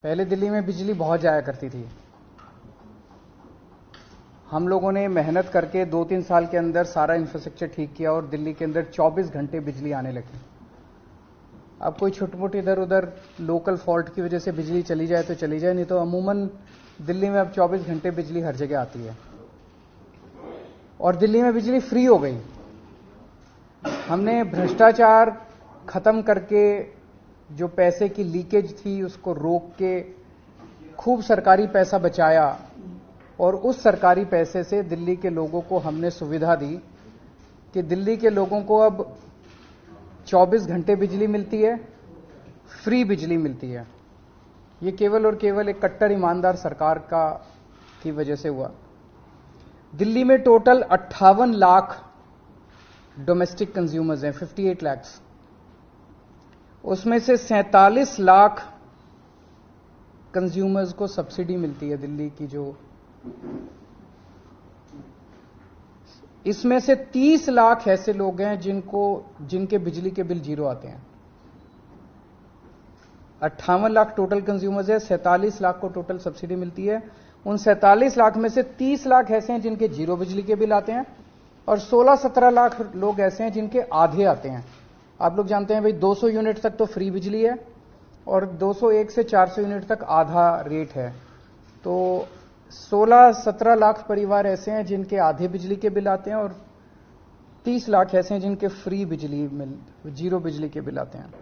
पहले दिल्ली में बिजली बहुत जाया करती थी। हम लोगों ने मेहनत करके 2-3 साल के अंदर सारा इंफ्रास्ट्रक्चर ठीक किया और दिल्ली के अंदर 24 घंटे बिजली आने लगी। अब कोई छोटी मोटी इधर उधर लोकल फॉल्ट की वजह से बिजली चली जाए तो चली जाए, नहीं तो अमूमन दिल्ली में अब 24 घंटे बिजली हर जगह आती है और दिल्ली में बिजली फ्री हो गई। हमने भ्रष्टाचार खत्म करके जो पैसे की लीकेज थी उसको रोक के खूब सरकारी पैसा बचाया और उस सरकारी पैसे से दिल्ली के लोगों को हमने सुविधा दी कि दिल्ली के लोगों को अब 24 घंटे बिजली मिलती है, फ्री बिजली मिलती है। ये केवल और केवल एक कट्टर ईमानदार सरकार की वजह से हुआ। दिल्ली में टोटल 58 लाख डोमेस्टिक कंज्यूमर्स हैं, 58 लाख। उसमें से 47 लाख कंज्यूमर्स को सब्सिडी मिलती है दिल्ली की। इसमें से 30 लाख ऐसे लोग हैं जिनके बिजली के बिल जीरो आते हैं। 58 लाख टोटल कंज्यूमर्स है, 47 लाख को टोटल सब्सिडी मिलती है। उन 47 लाख में से 30 लाख ऐसे हैं जिनके जीरो बिजली के बिल आते हैं और 16-17 लाख लोग ऐसे हैं जिनके आधे आते हैं। आप लोग जानते हैं भाई 200 यूनिट तक तो फ्री बिजली है और 201 से 400 यूनिट तक आधा रेट है। तो 16-17 लाख परिवार ऐसे हैं जिनके आधे बिजली के बिल आते हैं और 30 लाख ऐसे हैं जिनके फ्री बिजली जीरो बिजली के बिल आते हैं।